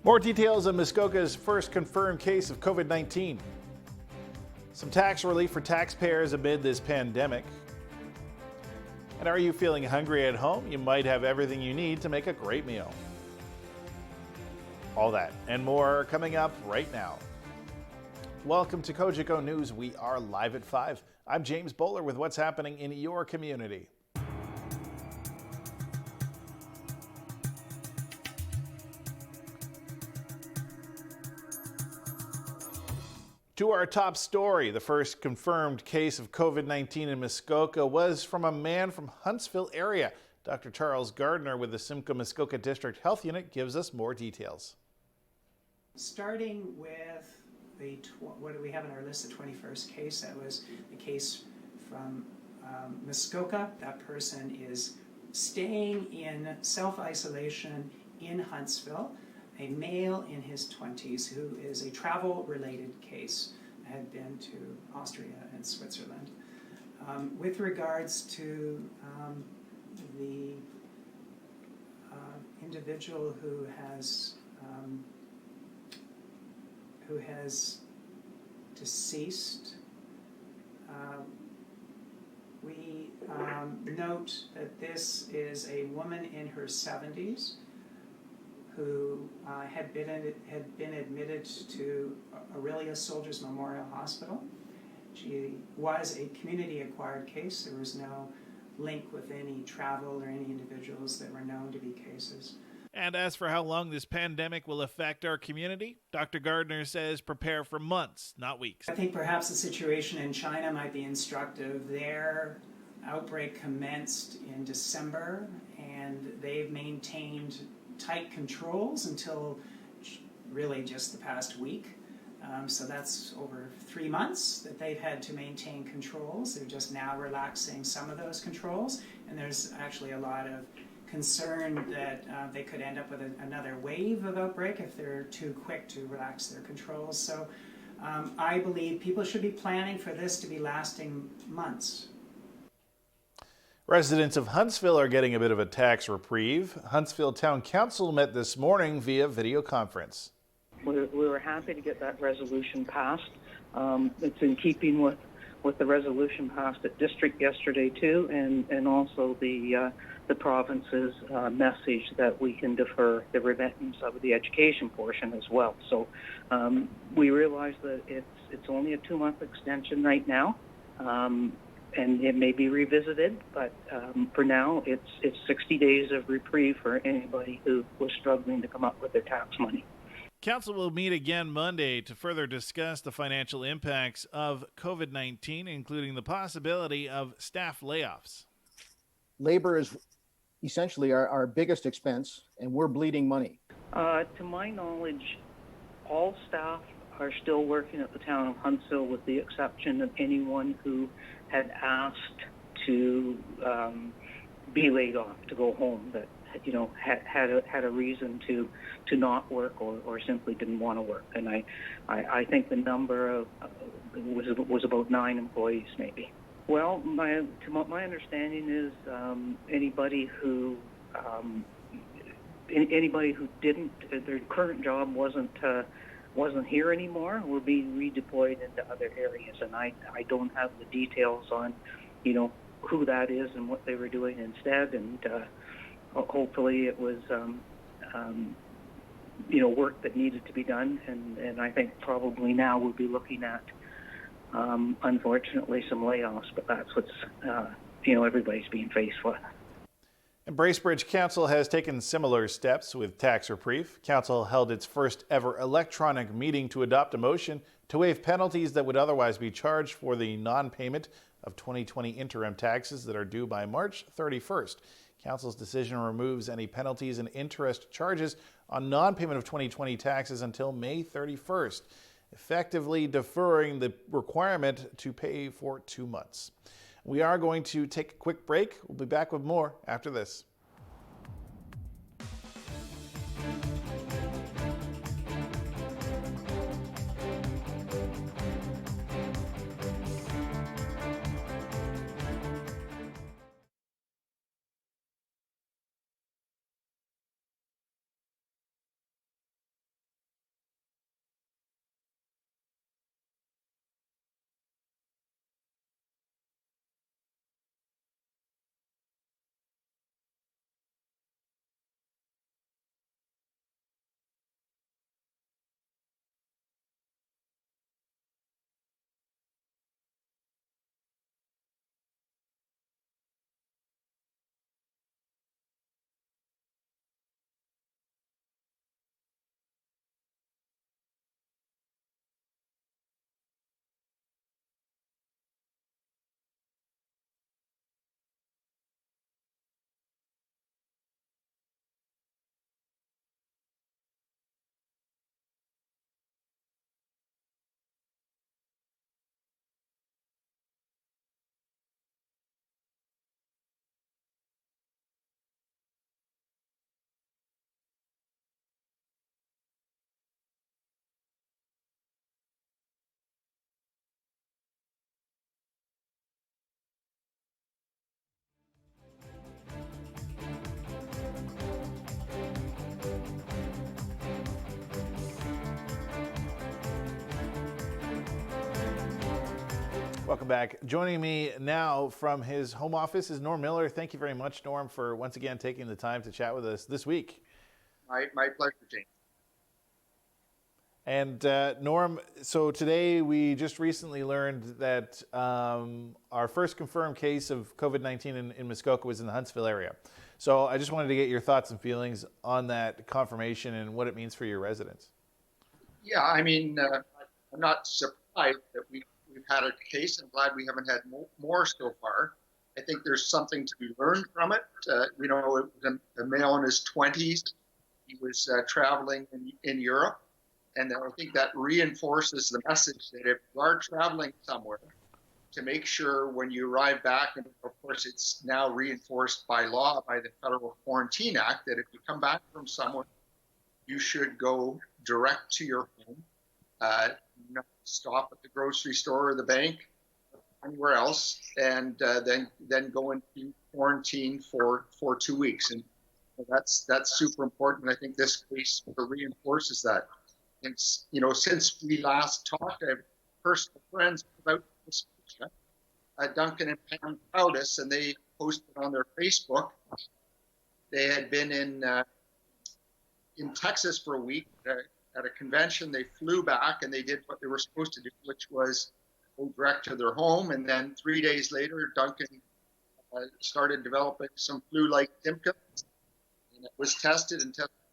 More details of Muskoka's first confirmed case of COVID-19. Some tax relief for taxpayers amid this pandemic. And are you feeling hungry at home? You might have everything you need to make a great meal. All that and more coming up right now. Welcome to Cogeco News. We are live at 5. I'm James Bowler with what's happening in your community. To our top story, the first confirmed case of COVID-19 in Muskoka was from a man from Huntsville area. Dr. Charles Gardner with the Simcoe Muskoka District Health Unit gives us more details. Starting with what do we have on our list, the 21st case, that was the case from Muskoka. That person is staying in self-isolation in Huntsville, a male in his 20s who is a travel-related case, had been to Austria and Switzerland. With regards to the individual who has deceased, we note that this is a woman in her 70s who had been admitted to Aurelia Soldiers Memorial Hospital. She was a community-acquired case. There was no link with any travel or any individuals that were known to be cases. And as for how long this pandemic will affect our community, Dr. Gardner says prepare for months, not weeks. I think perhaps the situation in China might be instructive. Their outbreak commenced in December, and they've maintained tight controls until really just the past week. So that's over 3 months that they've had to maintain controls. They're just now relaxing some of those controls, and there's actually a lot of concern that they could end up with another wave of outbreak if they're too quick to relax their controls. So I believe people should be planning for this to be lasting months. Residents of Huntsville are getting a bit of a tax reprieve. Huntsville Town Council met this morning via video conference. We were happy to get that resolution passed. It's in keeping with the resolution passed at district yesterday too, and also the province's message that we can defer the remittance of the education portion as well. So we realize that it's only a 2-month extension right now, and it may be revisited, but for now it's 60 days of reprieve for anybody who was struggling to come up with their tax money. Council will meet again Monday to further discuss the financial impacts of COVID-19, including the possibility of staff layoffs. Labor is essentially our biggest expense, and we're bleeding money. To my knowledge, all staff are still working at the town of Huntsville, with the exception of anyone who had asked to be laid off, to go home, that had a reason to not work or simply didn't want to work. And I think the number was about 9 employees maybe. Well, my understanding is anybody who didn't, their current job wasn't here anymore, were being redeployed into other areas, and I don't have the details on who that is and what they were doing instead, and hopefully it was work that needed to be done, and I think probably now we'll be looking at unfortunately some layoffs, but that's what's everybody's being faced with. And Bracebridge Council has taken similar steps with tax reprieve. Council held its first ever electronic meeting to adopt a motion to waive penalties that would otherwise be charged for the non-payment of 2020 interim taxes that are due by March 31st. Council's decision removes any penalties and interest charges on non-payment of 2020 taxes until May 31st, effectively deferring the requirement to pay for 2 months. We are going to take a quick break. We'll be back with more after this. Welcome back. Joining me now from his home office is Norm Miller. Thank you very much, Norm, for once again taking the time to chat with us this week. My pleasure, James. And Norm, so today we just recently learned that our first confirmed case of COVID-19 in Muskoka was in the Huntsville area. So I just wanted to get your thoughts and feelings on that confirmation and what it means for your residents. Yeah, I mean, I'm not surprised that we've had a case. I'm glad we haven't had more so far. I think there's something to be learned from it. It was a male in his 20s. He was traveling in Europe. And I think that reinforces the message that if you are traveling somewhere, to make sure when you arrive back, and of course it's now reinforced by law, by the Federal Quarantine Act, that if you come back from somewhere, you should go direct to your home, not stop at the grocery store or the bank, anywhere else, and then go into quarantine for 2 weeks. And that's super important. I think this case reinforces that. And, since we last talked, I have personal friends about this, Duncan and Pam Crowdis, and they posted on their Facebook. They had been in Texas for a week at a convention. They flew back and they did what they were supposed to do, which was go direct to their home. And then 3 days later, Duncan started developing some flu-like symptoms, and it was tested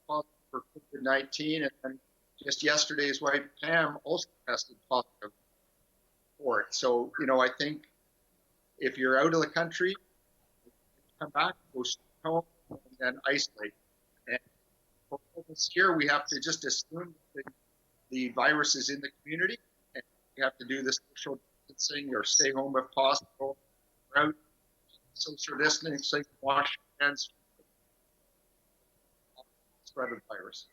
positive for COVID-19. And then just yesterday, his wife Pam also tested positive for it. So, I think if you're out of the country, come back, go home, and then isolate. And for this year, we have to just assume that the virus is in the community, and we have to do the social distancing or stay home if possible. We're out social distancing, wash hands, spread of the virus.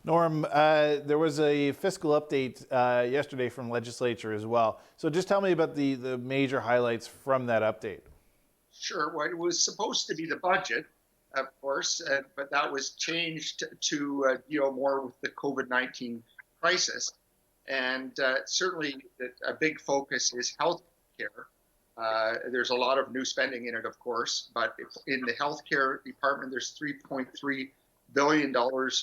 Norm, there was a fiscal update yesterday from legislature as well. So just tell me about the major highlights from that update. Sure. Well, it was supposed to be the budget, of course, but that was changed to deal more with the COVID-19 crisis. And certainly a big focus is health care. There's a lot of new spending in it, of course, but in the healthcare department, there's $3.3 billion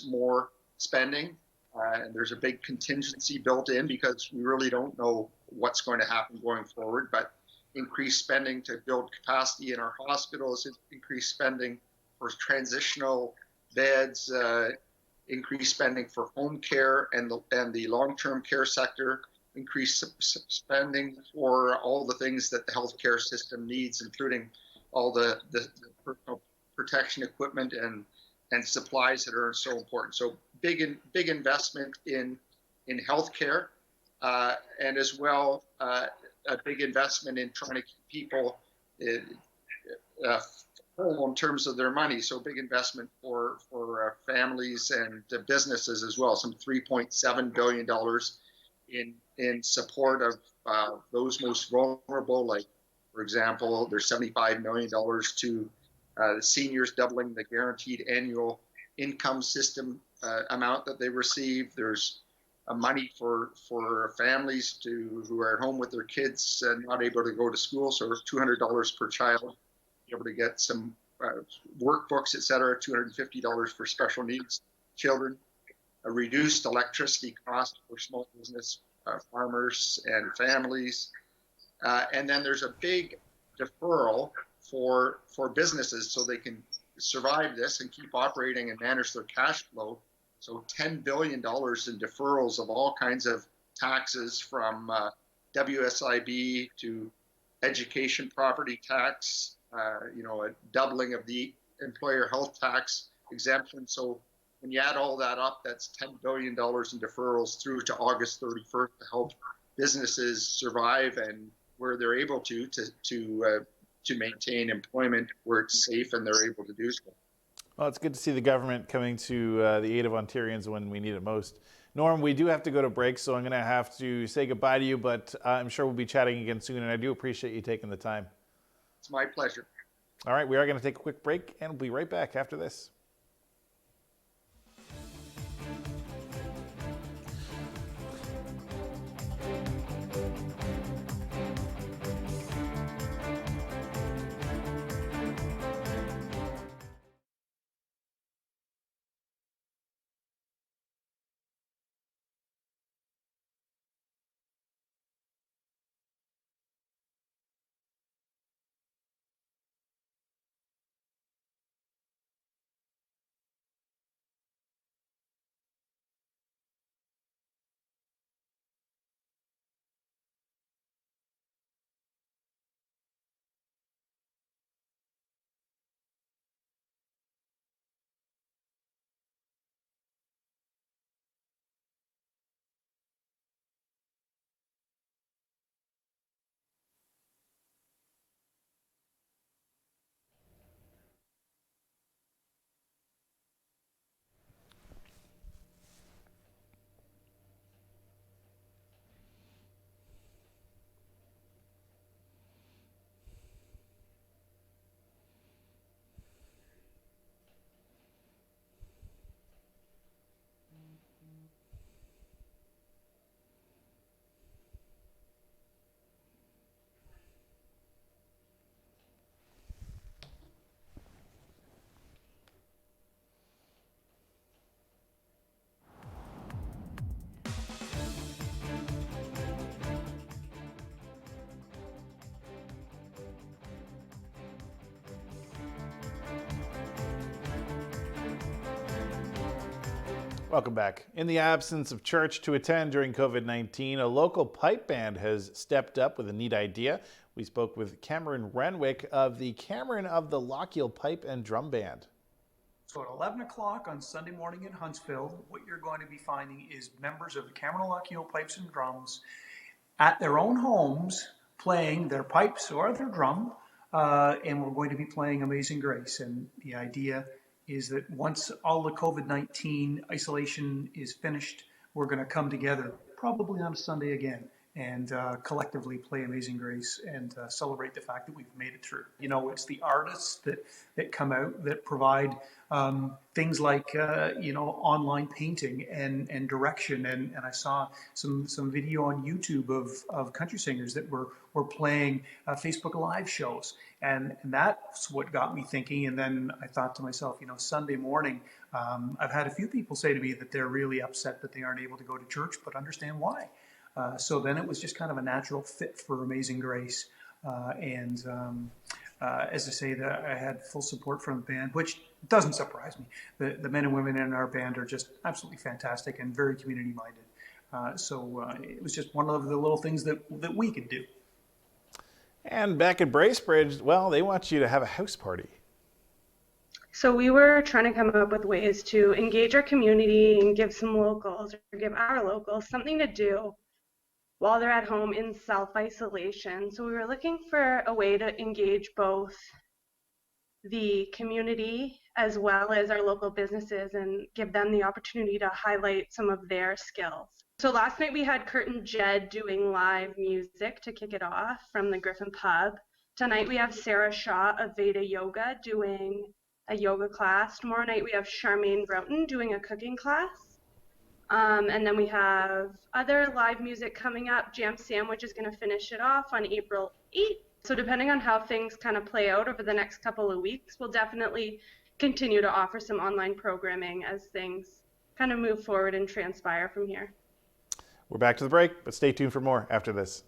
more spending, and there's a big contingency built in because we really don't know what's going to happen going forward, but increased spending to build capacity in our hospitals, increased spending for transitional beds, increased spending for home care and the long-term care sector, increased spending for all the things that the healthcare system needs, including all the personal protection equipment and supplies that are so important. So big investment in healthcare, and as well a big investment in trying to keep people whole in terms of their money. So big investment for families and businesses as well. Some $3.7 billion in support of those most vulnerable. Like, for example, there's $75 million to seniors, doubling the guaranteed annual income system amount that they receive. There's money for families who are at home with their kids and not able to go to school. So $200 per child, be able to get some workbooks, et cetera, $250 for special needs children, a reduced electricity cost for small business farmers and families. And then there's a big deferral for businesses so they can survive this and keep operating and manage their cash flow. So $10 billion in deferrals of all kinds of taxes, from WSIB to education property tax, a doubling of the employer health tax exemption. So when you add all that up, that's $10 billion in deferrals through to August 31st to help businesses survive and where they're able to maintain employment where it's safe and they're able to do so. Well, it's good to see the government coming to the aid of Ontarians when we need it most. Norm, we do have to go to break, so I'm going to have to say goodbye to you, but I'm sure we'll be chatting again soon, and I do appreciate you taking the time. It's my pleasure. All right, we are going to take a quick break, and we'll be right back after this. Welcome back. In the absence of church to attend during COVID-19, a local pipe band has stepped up with a neat idea. We spoke with Cameron Renwick of the Cameron of the Lochiel Pipe and Drum Band. So at 11 o'clock on Sunday morning in Huntsville, what you're going to be finding is members of the Cameron of Lochiel Pipes and Drums at their own homes playing their pipes or their drum, and we're going to be playing Amazing Grace. And the idea is that once all the COVID-19 isolation is finished, we're going to come together, probably on a Sunday again, and collectively play Amazing Grace and celebrate the fact that we've made it through. You know, it's the artists that come out that provide things like, online painting and direction. And I saw some video on YouTube of country singers that were playing Facebook Live shows. And that's what got me thinking. And then I thought to myself, Sunday morning, I've had a few people say to me that they're really upset that they aren't able to go to church, but understand why. So then it was just kind of a natural fit for Amazing Grace. As I say, I had full support from the band, which doesn't surprise me. The men and women in our band are just absolutely fantastic and very community-minded. So it was just one of the little things that we could do. And back at Bracebridge, well, they want you to have a house party. So we were trying to come up with ways to engage our community and give some locals, or give our locals something to do while they're at home in self-isolation. So we were looking for a way to engage both the community as well as our local businesses and give them the opportunity to highlight some of their skills. So last night we had Kurt and Jed doing live music to kick it off from the Griffin Pub. Tonight we have Sarah Shaw of Veda Yoga doing a yoga class. Tomorrow night we have Charmaine Broughton doing a cooking class. And then we have other live music coming up. Jam Sandwich is going to finish it off on April 8th. So depending on how things kind of play out over the next couple of weeks, we'll definitely continue to offer some online programming as things kind of move forward and transpire from here. We're back to the break, but stay tuned for more after this.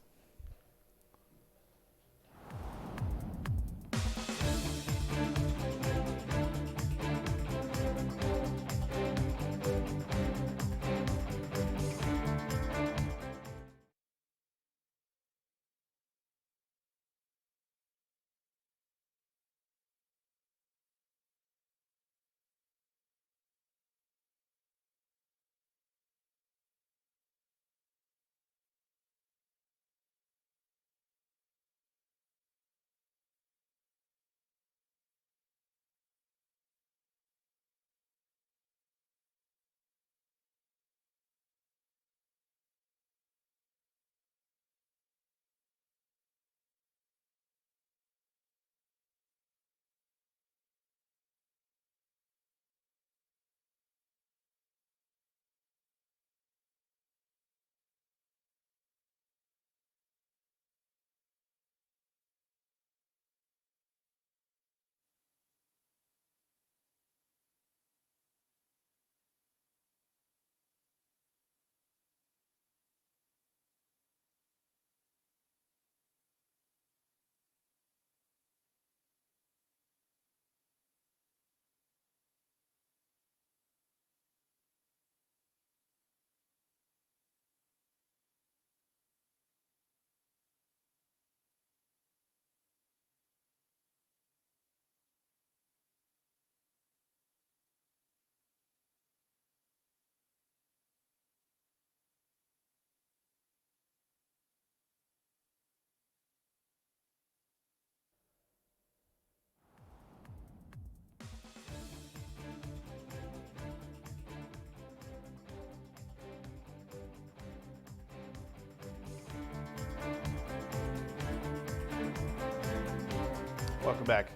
Welcome back.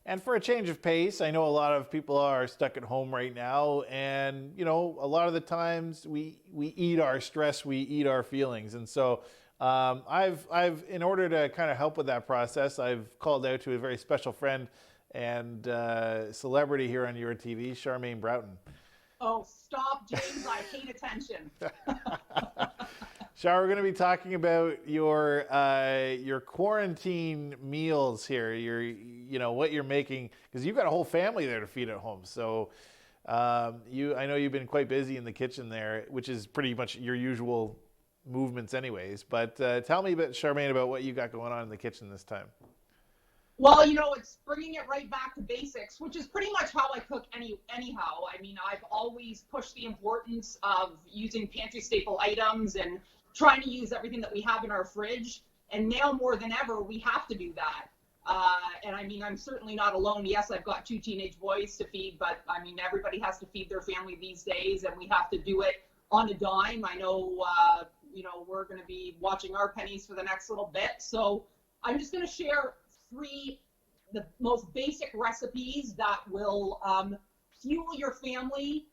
And for a change of pace, I know a lot of people are stuck at home right now, and a lot of the times we eat our stress, we eat our feelings, and so I've in order to kind of help with that process, I've called out to a very special friend and celebrity here on your TV, Charmaine Broughton. Oh, stop, James! I hate attention. Shar, we're going to be talking about your quarantine meals here. What you're making, because you've got a whole family there to feed at home. So I know you've been quite busy in the kitchen there, which is pretty much your usual movements anyways. But tell me a bit, Charmaine, about what you got going on in the kitchen this time. Well, it's bringing it right back to basics, which is pretty much how I cook anyhow. I mean, I've always pushed the importance of using pantry staple items and trying to use everything that we have in our fridge. And now more than ever, we have to do that. And I mean, I'm certainly not alone. Yes, I've got 2 teenage boys to feed, but I mean, everybody has to feed their family these days, and we have to do it on a dime. I know, we're going to be watching our pennies for the next little bit. So I'm just going to share 3 the most basic recipes that will fuel your family.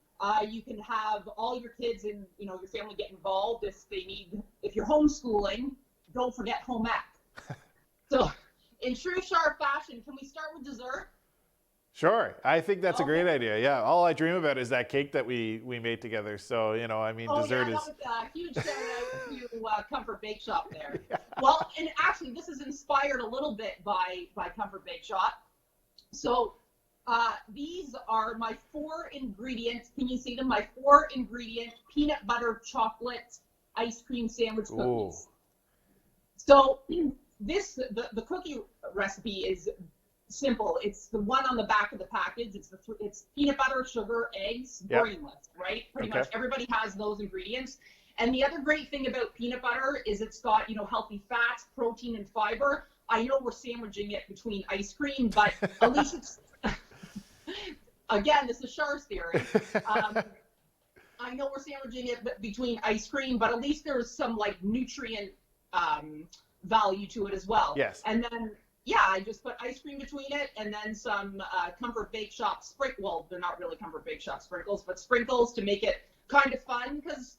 You can have all your kids and your family get involved if you're homeschooling. Don't forget home ec. So in true Shar fashion, can we start with dessert? Sure. I think that's a great Okay. idea. Yeah. All I dream about is that cake that we made together. So, I mean, Oh dessert yeah, is. that was a huge shout out to Comfort Bake Shop there. Yeah. Well, and actually, this is inspired a little bit by Comfort Bake Shop. So these are my 4 ingredients. Can you see them? My 4 ingredient peanut butter chocolate ice cream sandwich cookies. Ooh. So the cookie recipe is simple. It's the one on the back of the package. It's peanut butter, sugar, eggs, Yep. brainless, right? Pretty Okay. much everybody has those ingredients. And the other great thing about peanut butter is it's got, healthy fats, protein, and fiber. I know we're sandwiching it between ice cream, but at least it's, again, this is Char's theory. I know we're sandwiching it between ice cream, but at least there's some nutrient value to it as well. Yes. And then, I just put ice cream between it and then some Comfort Bake Shop sprinkles. Well, they're not really Comfort Bake Shop sprinkles, but sprinkles to make it kind of fun because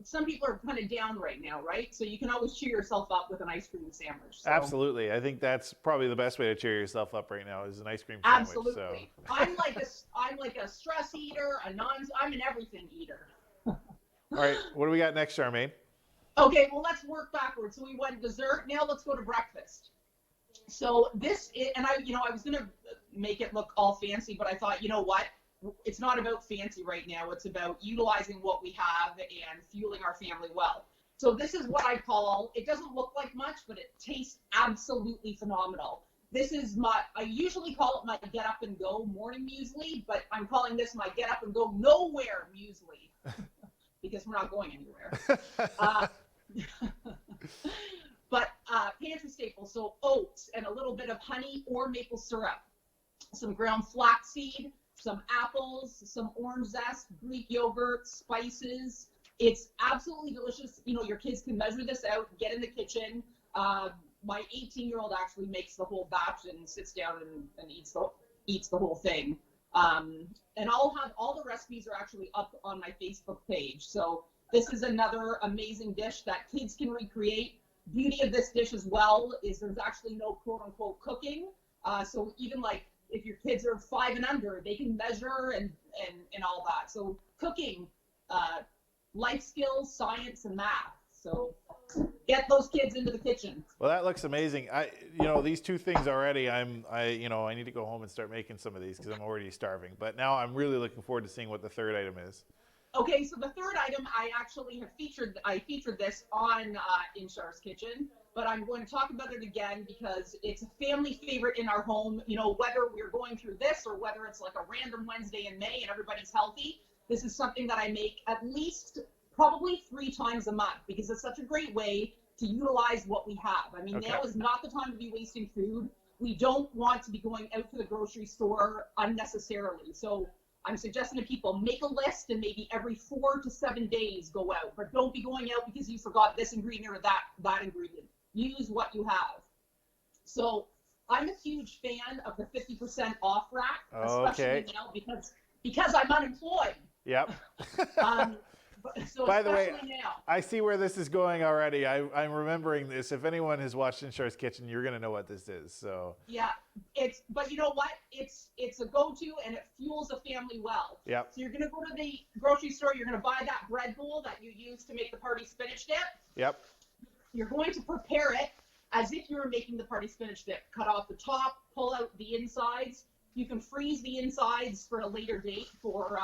some people are kind of down right now, right? So you can always cheer yourself up with an ice cream sandwich. So. Absolutely. I think that's probably the best way to cheer yourself up right now is an ice cream sandwich. Absolutely. So. I'm like a stress eater, I'm an everything eater. All right. What do we got next, Charmaine? Okay, well, let's work backwards. So we went dessert. Now let's go to breakfast. So I was going to make it look all fancy, but I thought, you know what? It's not about fancy right now. It's about utilizing what we have and fueling our family well. So this is what I call, it doesn't look like much, but it tastes absolutely phenomenal. I usually call it my get up and go morning muesli, but I'm calling this my get up and go nowhere muesli because we're not going anywhere. But pantry staples, so oats and a little bit of honey or maple syrup, some ground flaxseed, some apples, some orange zest, Greek yogurt, spices. It's absolutely delicious. Your kids can measure this out, get in the kitchen. My 18-year-old actually makes the whole batch and sits down and eats the whole thing. And I'll have all the recipes are actually up on my Facebook page. So this is another amazing dish that kids can recreate. Beauty of this dish as well is there's actually no quote unquote cooking. So even if your kids are 5 and under, they can measure and all that. So cooking, life skills, science, and math. So get those kids into the kitchen. Well, that looks amazing. These 2 things already. I need to go home and start making some of these because I'm already starving. But now I'm really looking forward to seeing what the 3rd item is. Okay, so the 3rd item I actually have featured. I featured this on in Char's Kitchen, but I'm going to talk about it again because it's a family favorite in our home. Whether we're going through this or whether it's like a random Wednesday in May and everybody's healthy, this is something that I make at least probably 3 times a month because it's such a great way to utilize what we have. I mean, Okay. Now is not the time to be wasting food. We don't want to be going out to the grocery store unnecessarily. So I'm suggesting to people, make a list and maybe every 4 to 7 days go out, but don't be going out because you forgot this ingredient or that ingredient. Use what you have. So I'm a huge fan of the 50% off rack, especially now because I'm unemployed. Yep. So By the way, now. I see where this is going already. I'm remembering this. If anyone has watched In Char's Kitchen, you're going to know what this is. So Yeah, but you know what? It's a go-to and it fuels a family well. Yep. So you're going to go to the grocery store. You're going to buy that bread bowl that you use to make the party spinach dip. Yep. You're going to prepare it as if you were making the party spinach dip. Cut off the top, pull out the insides, You can freeze the insides for a later date for,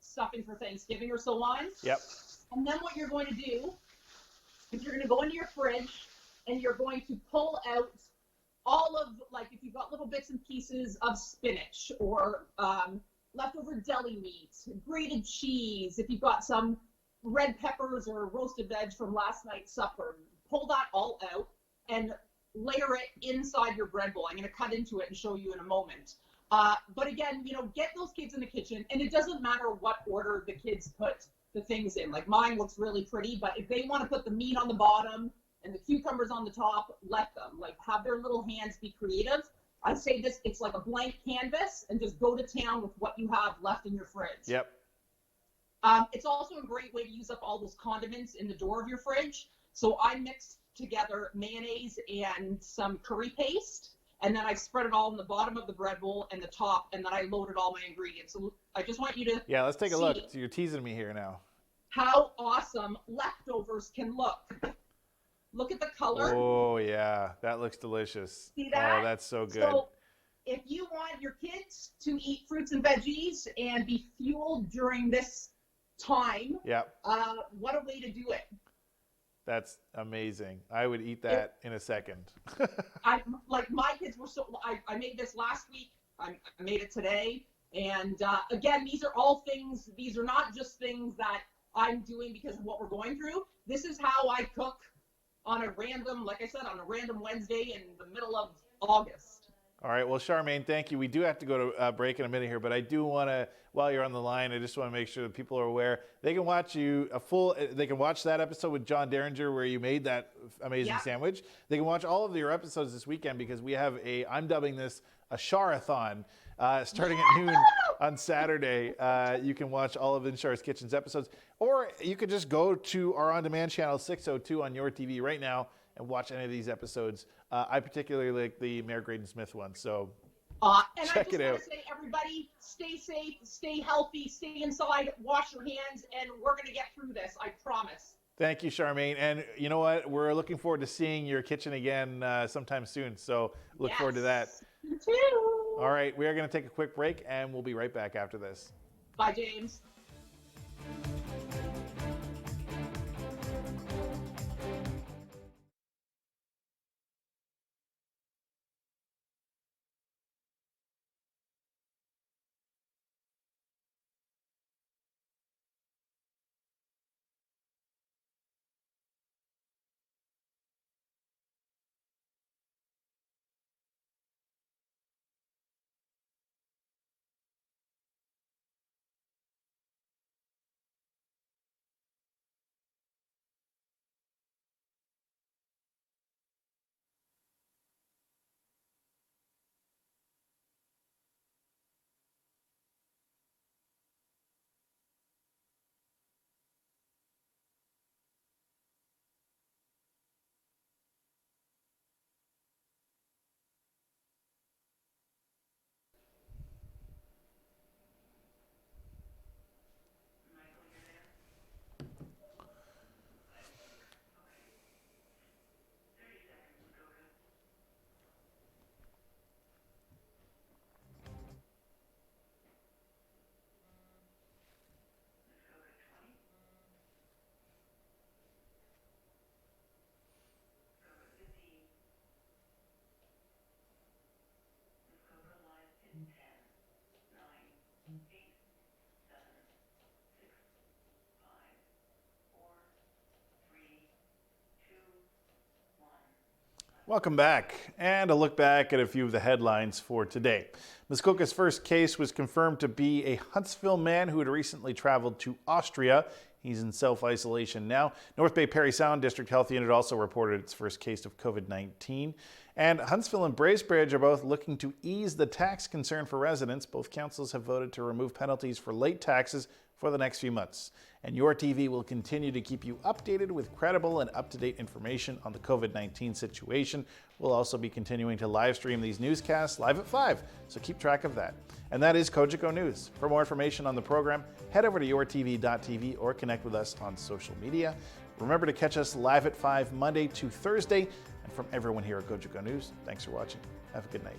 stuffing for Thanksgiving or so on. Yep. And then what you're going to do is you're going to go into your fridge and you're going to pull out all of, like, if you've got little bits and pieces of spinach or leftover deli meat, grated cheese, if you've got some red peppers or roasted veg from last night's supper, pull that all out and layer it inside your bread bowl. I'm going to cut into it and show you in a moment. But again, get those kids in the kitchen, and it doesn't matter what order the kids put the things in. Like, mine looks really pretty, but if they want to put the meat on the bottom and the cucumbers on the top, let them. Like, have their little hands be creative. I say this, it's like a blank canvas, and just go to town with what you have left in your fridge. Yep. It's also a great way to use up all those condiments in the door of your fridge. So I mixed together mayonnaise and some curry paste, and then I spread it all in the bottom of the bread bowl and the top, and then I loaded all my ingredients. So I just want you to Yeah, let's take a look. You're teasing me here now. how awesome leftovers can look. Look at the color. Oh, yeah. That looks delicious. See that? Oh, that's so good. So if you want your kids to eat fruits and veggies and be fueled during this time, Yep. what a way to do it. That's amazing. I would eat that in a second. My kids were I made this last week. I made it today. And again, these are not just things that I'm doing because of what we're going through. This is how I cook on a random Wednesday in the middle of August. All right. Well, Charmaine, thank you. We do have to go to break in a minute here, but I do want to, while you're on the line, I just want to make sure that people are aware. They can watch they can watch that episode with John Derringer where you made that amazing sandwich. They can watch all of your episodes this weekend because we have I'm dubbing this a Char-a-thon starting at noon on Saturday. You can watch all of Inshar's Kitchen's episodes, or you could just go to our on-demand channel 602 on your TV right now and watch any of these episodes. I particularly like the Mayor Graydon Smith one, so and check it out. I just want to say, everybody, stay safe, stay healthy, stay inside, wash your hands, and we're going to get through this, I promise. Thank you, Charmaine. And you know what? We're looking forward to seeing your kitchen again sometime soon, so look forward to that. You too. All right, we are going to take a quick break, and we'll be right back after this. Bye, James. Welcome back, and a look back at a few of the headlines for today. Muskoka's first case was confirmed to be a Huntsville man who had recently traveled to Austria. He's in self-isolation now. North Bay Parry Sound District Health Unit also reported its first case of COVID-19. And Huntsville and Bracebridge are both looking to ease the tax concern for residents. Both councils have voted to remove penalties for late taxes for the next few months. And Your TV will continue to keep you updated with credible and up-to-date information on the COVID-19 situation. We'll also be continuing to live stream these newscasts live at 5, so keep track of that. And that is Cogeco News. For more information on the program, head over to yourtv.tv or connect with us on social media. Remember to catch us live at 5 Monday to Thursday. And from everyone here at Cogeco News, thanks for watching. Have a good night.